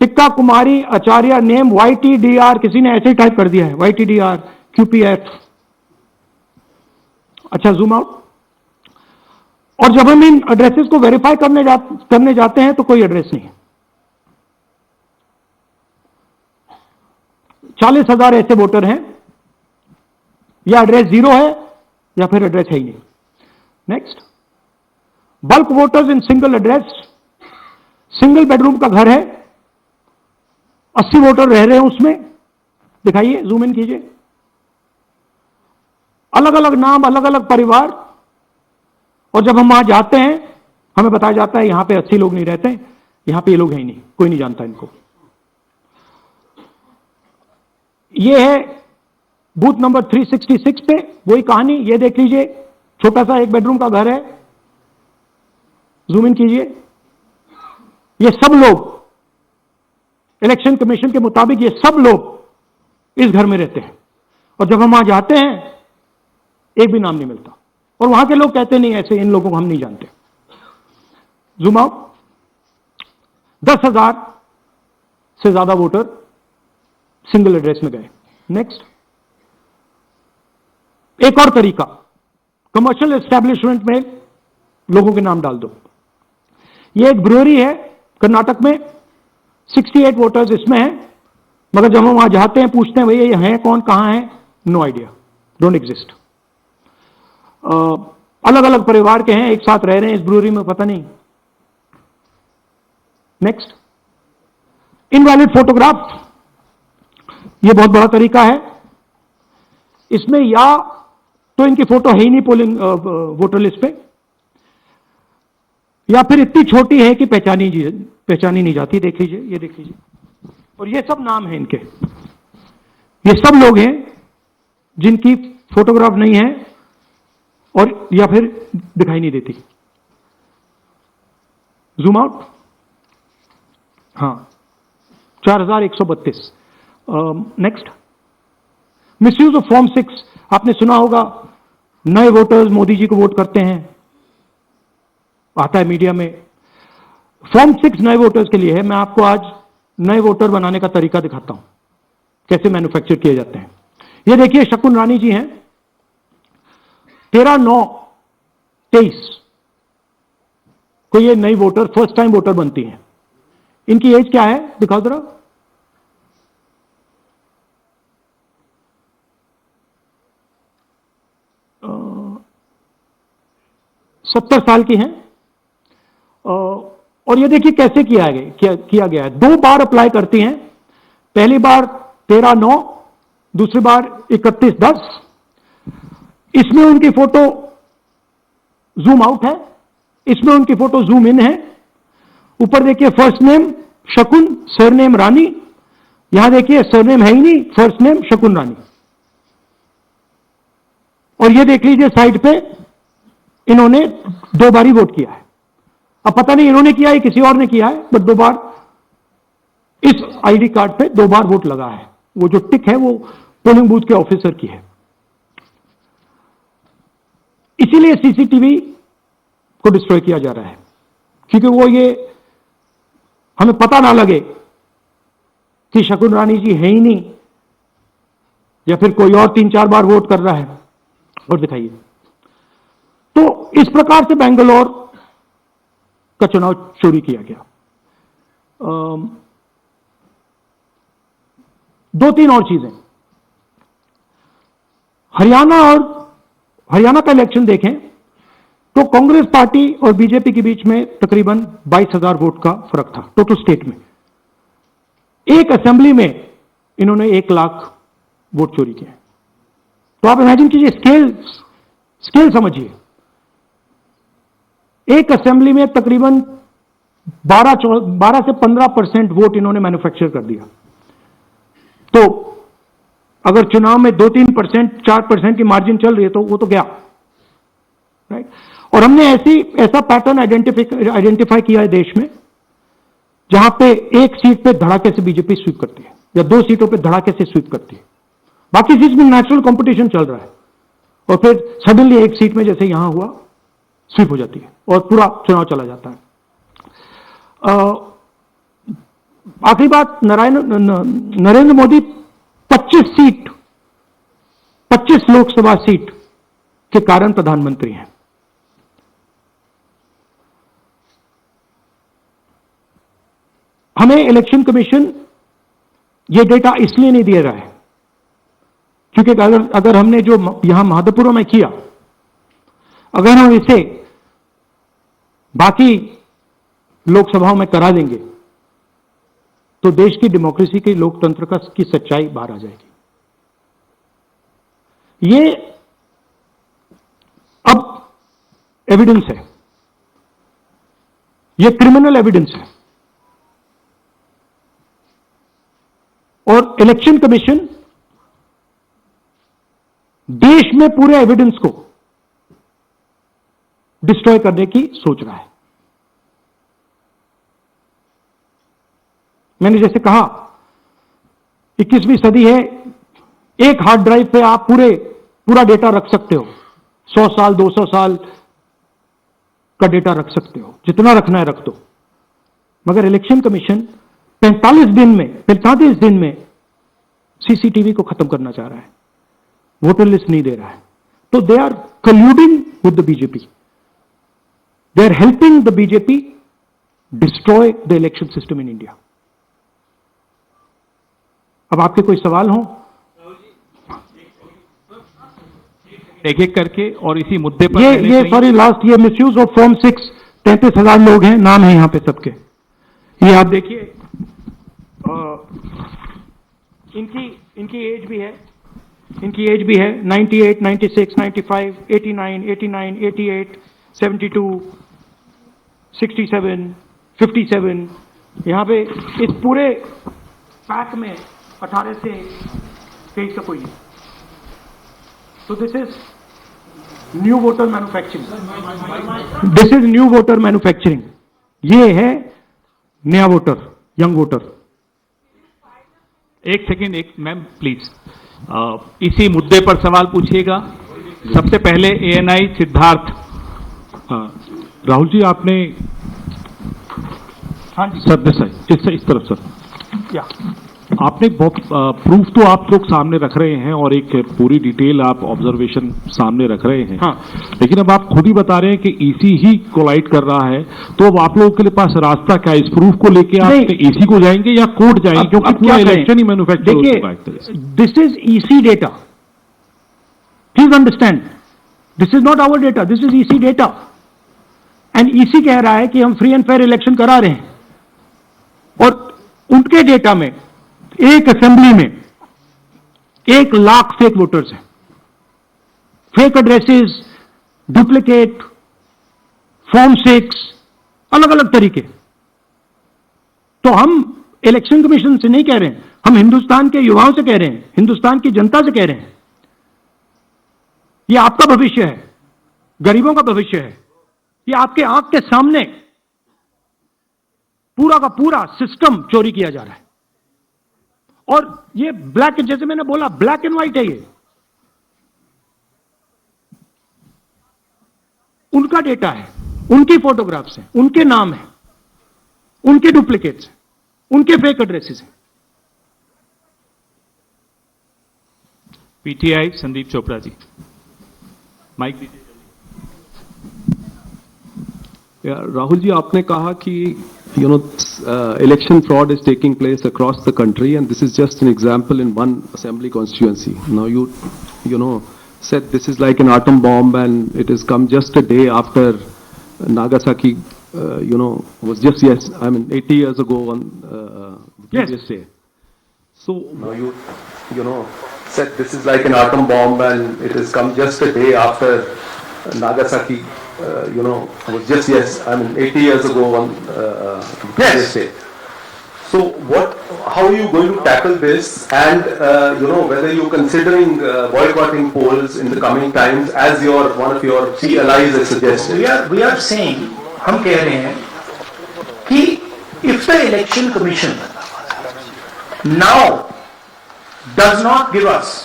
टिक्का कुमारी आचार्य, नेम YTDR, किसी ने ऐसे ही टाइप कर दिया है, YTDR QPF। अच्छा, जूम आउट। और जब हम इन एड्रेसेस को वेरीफाई करने जाते हैं तो कोई एड्रेस नहीं है। 40,000 ऐसे वोटर हैं, या एड्रेस 0 है या फिर एड्रेस है ही नहीं। Next, bulk voters in single address. Single bedroom का घर है, 80 वोटर रह रहे हैं उसमें। दिखाइए, जूम इन कीजिए। अलग अलग नाम, अलग अलग परिवार। और जब हम वहां जाते हैं हमें बताया जाता है यहां पे 80 लोग नहीं रहते, यहां पे ये लोग हैं ही नहीं, कोई नहीं जानता इनको। ये है बूथ नंबर 366 पे वही कहानी। ये देख लीजिए, छोटा सा 1 बेडरूम का घर है। जूम इन कीजिए। ये सब लोग, इलेक्शन कमीशन के मुताबिक ये सब लोग इस घर में रहते हैं। और जब हम वहां जाते हैं एक भी नाम नहीं मिलता। और वहां के लोग कहते नहीं, ऐसे इन लोगों को हम नहीं जानते। Zoom out. 10,000 से ज्यादा वोटर सिंगल एड्रेस में गए। नेक्स्ट, एक और तरीका, कमर्शियल एस्टेब्लिशमेंट में लोगों के नाम डाल दो। ये एक ब्रूअरी है कर्नाटक में, 68 वोटर्स इसमें हैं, मगर जब हम वहां जाते हैं पूछते हैं भैया ये हैं कौन, कहां है, नो आइडिया, डोंट एग्जिस्ट। अलग अलग परिवार के हैं, एक साथ रह रहे हैं इस ब्रूअरी में, पता नहीं। Next, invalid photograph. यह बहुत बड़ा तरीका है। इसमें या तो इनकी फोटो है ही नहीं पोलिंग वोटर लिस्ट पे, या फिर इतनी छोटी है कि पहचानी नहीं जाती। देख लीजिए, ये देख लीजिए। और ये सब नाम है इनके, ये सब लोग हैं जिनकी फोटोग्राफ नहीं है और या फिर दिखाई नहीं देती। Zoom out. हाँ, 4132। नेक्स्ट, मिसयूज ऑफ फॉर्म 6, आपने सुना होगा, नए वोटर्स मोदी जी को वोट करते हैं, आता है मीडिया में। फॉर्म 6 नए वोटर्स के लिए है। मैं आपको आज नए वोटर बनाने का तरीका दिखाता हूं, कैसे मैन्युफैक्चर किए जाते हैं। ये देखिए, शकुन रानी जी हैं, 13/9/23 को ये नई वोटर, फर्स्ट टाइम वोटर बनती हैं। इनकी एज क्या है, दिखाओ जरा। 70 साल की हैं। और ये देखिए कैसे किया गया है। 2 बार अप्लाई करती हैं। पहली बार 13/9, दूसरी बार 31/10। इसमें उनकी फोटो जूम आउट है, इसमें उनकी फोटो जूम इन है। ऊपर देखिए फर्स्ट नेम शकुन, सरनेम रानी। यहां देखिए सरनेम है ही नहीं, फर्स्ट नेम शकुन रानी। और ये देख लीजिए साइड पे, इन्होंने 2 बार ही वोट किया है। अब पता नहीं इन्होंने किया है किसी और ने किया है, बट 2 बार इस आईडी कार्ड पे 2 बार वोट लगा है। वो जो टिक है वो पोलिंग बूथ के ऑफिसर की है। इसीलिए सीसीटीवी को डिस्ट्रॉय किया जा रहा है, क्योंकि वो ये हमें पता ना लगे कि शकुन रानी जी है ही नहीं, या फिर कोई और 3-4 बार वोट कर रहा है। और दिखाइए, तो इस प्रकार से बेंगलोर का चुनाव चोरी किया गया। 2-3 और चीजें। हरियाणा का इलेक्शन देखें तो कांग्रेस पार्टी और बीजेपी के बीच में तकरीबन 22,000 वोट का फर्क था टोटल स्टेट में। एक असेंबली में इन्होंने 1 लाख वोट चोरी किए। तो आप इमेजिन कीजिए, स्केल समझिए। एक असेंबली में तकरीबन 12 से 15% वोट इन्होंने मैन्युफैक्चर कर दिया। तो अगर चुनाव में 2-3%, 4% की मार्जिन चल रही है तो वो तो गया, राइट। और हमने ऐसा पैटर्न आइडेंटिफाई किया है देश में, जहां पे एक सीट पे धड़ाके से बीजेपी स्वीप करती है, या 2 सीटों पे धड़ाके से स्वीप करती है। बाकी सीट में नेचुरल कंपटीशन चल रहा है, और फिर सडनली एक सीट में जैसे यहां हुआ स्वीप हो जाती है और पूरा चुनाव चला जाता है। आखिरी बात, नरेंद्र मोदी 25 लोकसभा सीट के कारण प्रधानमंत्री हैं। हमें इलेक्शन कमीशन ये डेटा इसलिए नहीं दे रहा है क्योंकि अगर हमने जो यहां महादेवपुर में किया, अगर हम इसे बाकी लोकसभाओं में करा देंगे तो देश की डेमोक्रेसी की, लोकतंत्र की सच्चाई बाहर आ जाएगी। ये अब एविडेंस है, ये क्रिमिनल एविडेंस है। और इलेक्शन कमीशन देश में पूरे एविडेंस को डिस्ट्रॉय करने की सोच रहा है। मैंने जैसे कहा, 21वीं सदी है, एक हार्ड ड्राइव पे आप पूरा डेटा रख सकते हो। 100 साल 200 साल का डेटा रख सकते हो, जितना रखना है रख दो। मगर इलेक्शन कमीशन 45 दिन में सीसीटीवी को खत्म करना चाह रहा है, वोटर लिस्ट नहीं दे रहा है। तो they are colluding with the BJP, they are helping the BJP destroy the election system in India. अब आपके कोई सवाल हो? एक-एक करके और इसी मुद्दे पर ये सॉरी लास्ट, ये मिसयूज ऑफ फॉर्म 6, 33,000 लोग हैं, नाम है यहां पे सबके। ये आप देखिए, इनकी एज भी है, 98, 96, 95, 89, 88, 72, 67, 57। यहां पे इस पूरे पैक में 18 से 23 का कोई नहीं। तो this is new voter manufacturing, ये है नया वोटर, यंग वोटर। एक सेकेंड, मैम प्लीज। इसी मुद्दे पर सवाल पूछिएगा। सबसे पहले एएनआई सिद्धार्थ। राहुल जी आपने, हाँ जी सर, दिस इस तरफ सर, या आपने बहुत प्रूफ तो आप लोग सामने रख रहे हैं और एक पूरी डिटेल आप ऑब्जर्वेशन सामने रख रहे हैं, हाँ, लेकिन अब आप खुद ही बता रहे हैं कि ईसी ही कोलाइड कर रहा है, तो अब आप लोगों के लिए पास रास्ता क्या है? इस प्रूफ को लेके आप ईसी को जाएंगे या कोर्ट जाएंगे? क्योंकि पूरा इलेक्शन ही मैन्युफैक्चर हो चुका है। This is EC data, please understand, this is not our data, this is EC data, and EC कह रहा है कि हम फ्री एंड फेयर इलेक्शन करा रहे हैं, और उनके डेटा में एक असेंबली में 1 लाख फेक वोटर्स हैं, फेक एड्रेसेस, डुप्लीकेट, फॉर्म 6, अलग अलग तरीके। तो हम इलेक्शन कमीशन से नहीं कह रहे हैं, हम हिंदुस्तान के युवाओं से कह रहे हैं, हिंदुस्तान की जनता से कह रहे हैं, यह आपका भविष्य है, गरीबों का भविष्य है, यह आपके आंख के सामने पूरा का पूरा सिस्टम चोरी किया जा रहा है। और ये ब्लैक, जैसे मैंने बोला, ब्लैक एंड व्हाइट है, ये उनका डेटा है, उनकी फोटोग्राफ्स हैं, उनके नाम हैं, उनके डुप्लीकेट्स हैं, उनके फेक एड्रेसेस हैं। पीटीआई संदीप चोपड़ा जी, माइक दीजिए। राहुल जी, आपने कहा कि election fraud is taking place across the country, and this is just an example in one assembly constituency. Now you know said this is like an atom bomb, and it has come just a day after Nagasaki. Was just 80 years ago on the previous day. So now you said this is like an atom bomb, and it has come just a day after Nagasaki. Was just 80 years ago on this day. So how are you going to tackle this, and whether you're considering boycotting polls in the coming times, as one of your key allies has suggested? We are saying, हम कह रहे हैं कि if the election commission now does not give us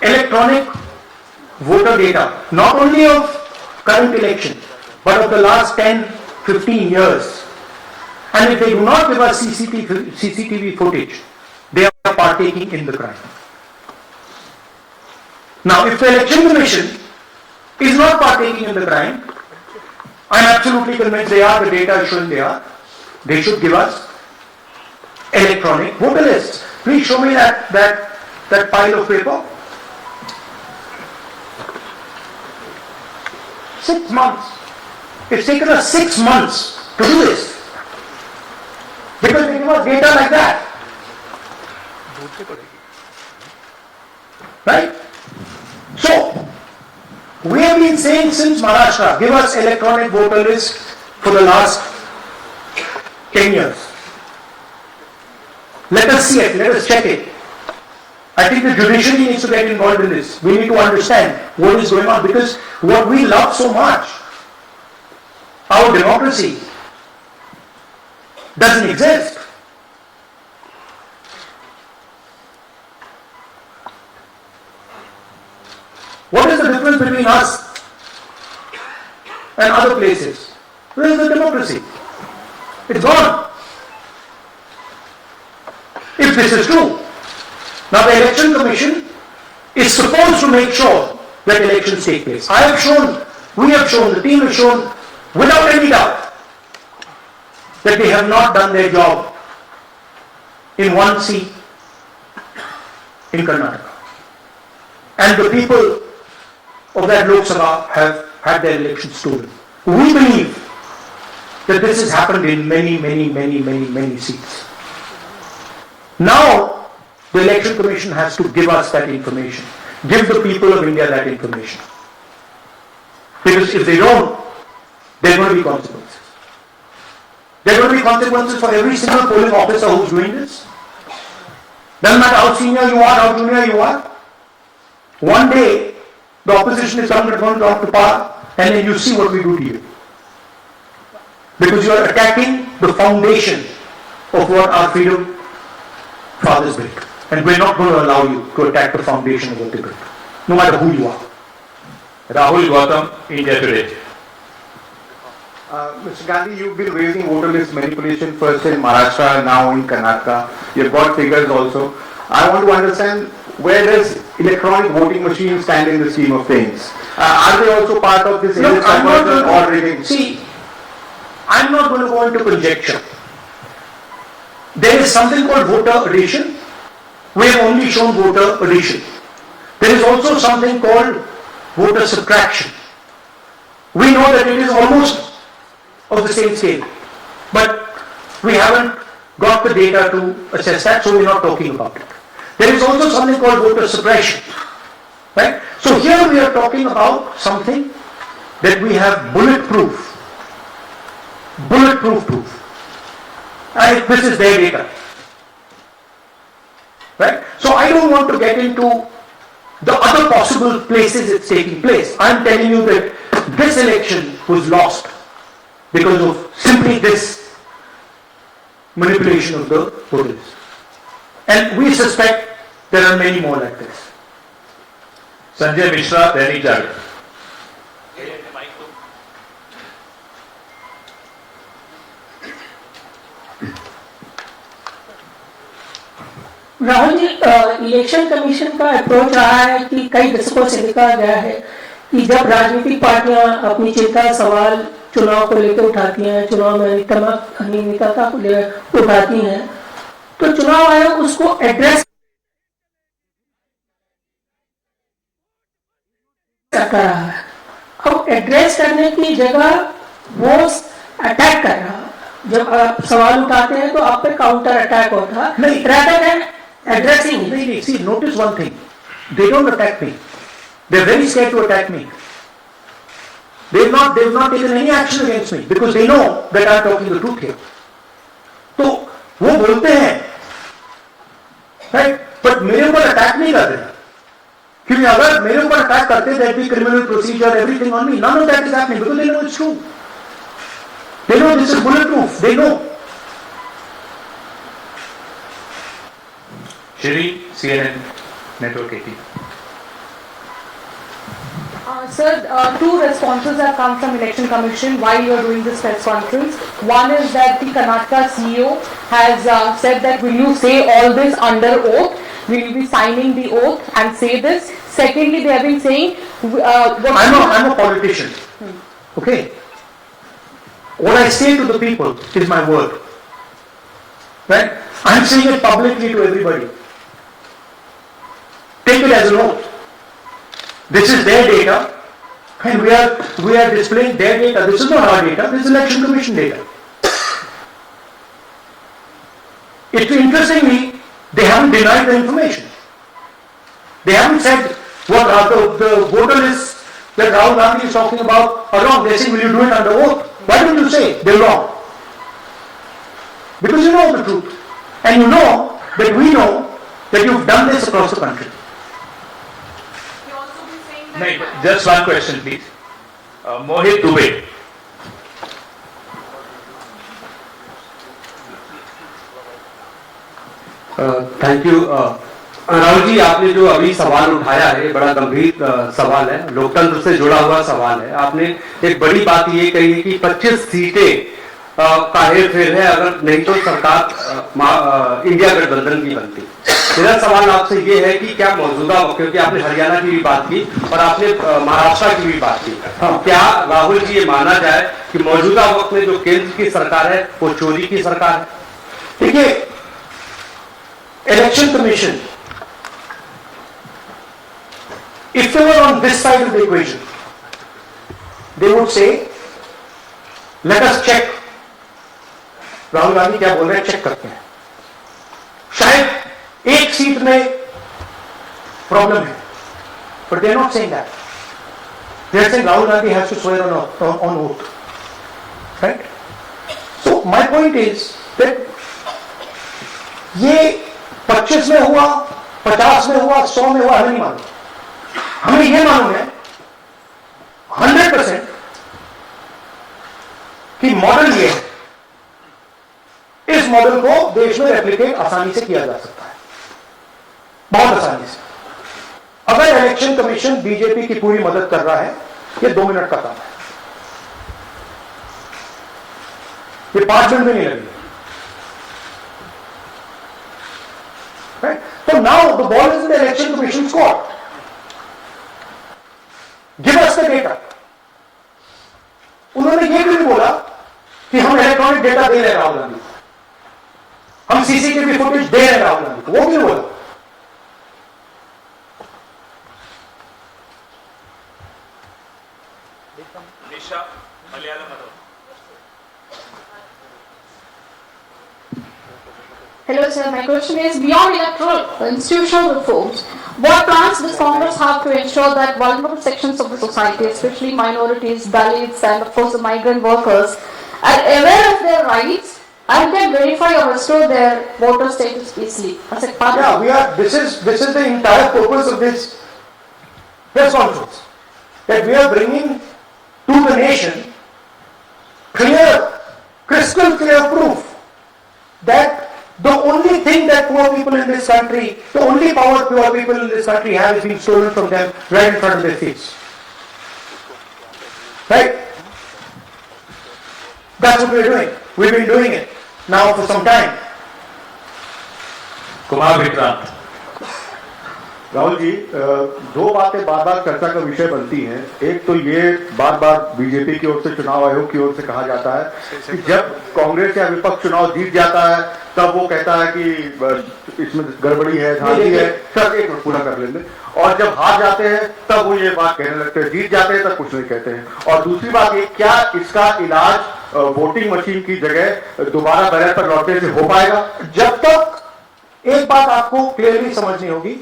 electronic voter data, not only of current election, but of the last 10-15 years, and if they do not give us CCTV footage, they are partaking in the crime. Now, if the election commission is not partaking in the crime, I am absolutely convinced they are, the data is showing they are, they should give us electronic voter lists. Please show me that pile of paper. 6 months. It's taken us 6 months to do this. Because they give us data like that. Right? So, we have been saying since Maharashtra, give us electronic voter list for the last 10 years. Let us see it, let us check it. I think the judiciary needs to get involved in this. We need to understand what is going on, because what we love so much, our democracy, doesn't exist. What is the difference between us and other places? Where is the democracy? It's gone. If this is true, now the election commission is supposed to make sure that elections take place. I have shown, we have shown, the team has shown without any doubt that they have not done their job in one seat in Karnataka. And the people of that Lok Sabha have had their elections stolen. We believe that this has happened in many seats. Now, the election commission has to give us that information. Give the people of India that information. Because if they don't, there are going to be consequences. There are going to be consequences for every single polling officer who's doing this. Doesn't matter how senior you are, how junior you are. One day, the opposition is going to talk to power, and then you see what we do to you. Because you are attacking the foundation of what our freedom fathers built. And we're not going to allow you to attack the foundation of the debate, no matter who you are. Rahul Gautam, India Today. Mr. Gandhi, you've been raising voter list manipulation first in Maharashtra, now in Karnataka. You've got figures also. I want to understand, where does electronic voting machines stand in the scheme of things? Are they also part of this Look, I'm not conversion going or rigging? see, I'm not going to go into conjecture. There is something called voter addition. We have only shown voter addition. There is also something called voter subtraction. We know that it is almost of the same scale, but we haven't got the data to assess that, so we're not talking about it. There is also something called voter suppression, right? So here we are talking about something that we have bulletproof proof. And this is their data, right? So I don't want to get into the other possible places it's taking place. I'm telling you that this election was lost because of simply this manipulation of the voters. And we suspect there are many more like this. Sanjay Mishra, Dainik Jagran. Rahul ji, election commission का approach रहा है कि कई दशकों से लिखा गया है कि जब राजनीतिक पार्टियां अपनी चिंता सवाल चुनाव को लेकर उठाती हैं, चुनाव में अनियमितता को लेकर उठाती हैं, तो चुनाव आयोग उसको एड्रेस कर रहा है. अब एड्रेस करने की जगह वो अटैक कर रहा है. जब आप सवाल उठाते हैं तो आप पे काउंटर अटैक होता है, नहीं. rather than addressing it. See, notice one thing. They don't attack me. They're very scared to attack me. They've not taken any action against me because they know that I'm talking the truth here. तो वो बोलते हैं, right? But मेरे ऊपर attack नहीं कर रहे. क्योंकि अगर मेरे ऊपर अटैक करते, there'd be criminal procedure, everything on me. None of that is happening because they know it's true. They know this is bulletproof. They know. Shri, CNN Network 18. Sir, two responses have come from Election Commission while you are doing this press conference. One is that the Karnataka CEO has said that will you say all this under oath? Will you be signing the oath and say this? Secondly, they have been saying... I'm a politician. Okay? What I say to the people is my word. Right? I'm saying it publicly to everybody. Take it as an oath. This is their data, and we are displaying their data. This is not our data, this is Election Commission data. Interestingly, they haven't denied the information. They haven't said what the voter lists that Rahul Gandhi is talking about are wrong. They're saying, will you do it under oath? Why don't you say they're wrong? Because you know the truth. And you know that we know that you've done this across the country. नहीं, just one question please. Mohit Dubey. Thank you. Rahul ji, आपने जो अभी सवाल उठाया है बड़ा गंभीर सवाल है, लोकतंत्र से जुड़ा हुआ सवाल है. आपने एक बड़ी बात ये कही है कि 25 सीटें का हेरफेर है, अगर नहीं तो सरकार इंडिया गठबंधन की बनती. मेरा सवाल आपसे ये है कि क्या मौजूदा वक्त, क्योंकि आपने हरियाणा की भी बात की और आपने महाराष्ट्र की भी बात की, क्या राहुल जी ये माना जाए कि मौजूदा वक्त में जो केंद्र की सरकार है वो चोरी की सरकार है? देखिए, Election Commission, if they were on this side of the equation, they would say, let us check. Rahul Gandhi क्या बोल रहे हैं, चेक करते हैं. शायद एक सीट में प्रॉब्लम है, but they are not saying that. They are saying Rahul Gandhi has to swear on oath, right? So my point is that ये 25 में हुआ, 50 में हुआ, 100 में हुआ, हमें नहीं मालूम. हमें ये मालूम है 100% कि मॉडल ये है. इस मॉडल को देश में रेप्लिकेट आसानी से किया जा सकता है. बहुत आसानी से। अगर इलेक्शन कमीशन बीजेपी की पूरी मदद कर रहा है, ये 2 मिनट का काम है, ये 5 मिनट में नहीं लगेगा। So now the ball is in the election commission's court. Give us the data. उन्होंने ये भी नहीं बोला कि हम इलेक्ट्रॉनिक डेटा दे रहे हैं राहुल गांधी, हम सीसीटीवी फुटेज दे रहे हैं राहुल गांधी, वो भी नहीं बोला। Hello sir, my question is beyond electoral institutional reforms, what plans does Congress have to ensure that vulnerable sections of the society, especially minorities, Dalits and of course the migrant workers, are aware of their rights and can verify or restore their voter status easily? As a part Yeah, we are, this is the entire purpose of this press conference, that we are bringing to the nation clear, crystal clear proof that the only thing that poor people in this country, the only power poor people in this country have is being stolen from them right in front of their face. Right? That's what we're doing. We've been doing it now for some time. Kumar Vikrant. Rahul ji, दो बातें बार बार चर्चा का विषय बनती हैं। एक तो ये बार बार बीजेपी की ओर से, चुनाव आयोग की ओर से कहा जाता है कि जब कांग्रेस या विपक्ष चुनाव जीत जाता है तब वो कहता है कि इसमें गड़बड़ी है, धांधली है। सर एक मिनट पूरा कर लेंगे। और जब हार जाते हैं तब वो ये बात कहने लगते हैं, जीत जाते हैं तब कुछ नहीं कहते हैं। और दूसरी बात ये, क्या इसका इलाज वोटिंग मशीन की जगह दोबारा बैलेट पर लौटने से हो पाएगा? जब तक, एक बात आपको क्लियरली समझनी होगी,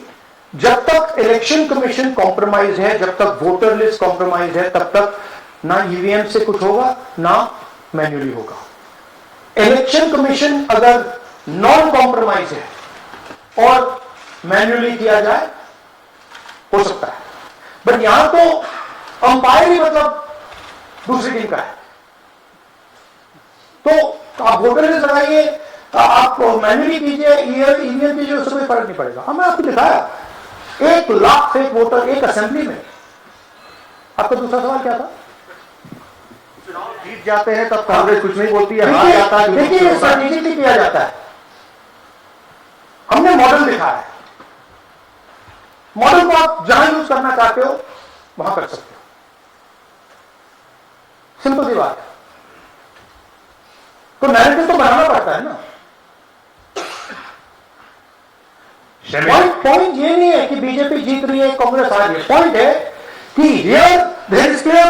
जब तक इलेक्शन कमीशन कॉम्प्रोमाइज है, जब तक वोटर लिस्ट कॉम्प्रोमाइज है, तब तक ना ईवीएम से कुछ होगा ना मैन्युअली होगा। इलेक्शन कमीशन अगर नॉन कॉम्प्रोमाइज है और मैन्युअली किया जाए हो सकता है, बट यहां तो अंपायर ही मतलब दूसरी टीम का है। तो आप वोटर लिस्ट लगाइए, आप मैन्युअली कीजिए, ईवीएम कीजिए, उससे कोई फर्क नहीं पड़ेगा। हमने आपको दिखाया 1 लाख फेक वोटर एक असेंबली में। आपका दूसरा सवाल क्या था? चुनाव जीत जाते हैं तब कांग्रेस कुछ नहीं बोलती है, हार जाता है। देखिए स्ट्रेटेजिकली किया जाता है, हमने मॉडल दिखाया है। मॉडल को आप जहां यूज करना चाहते हो वहां कर सकते हो, सिंपल सी बात है। तो नैरेटिव तो बनाना पड़ता है ना। पॉइंट ये नहीं है कि बीजेपी जीत रही है, कांग्रेस हार रही है। पॉइंट है कि हियर देयर इज क्लियर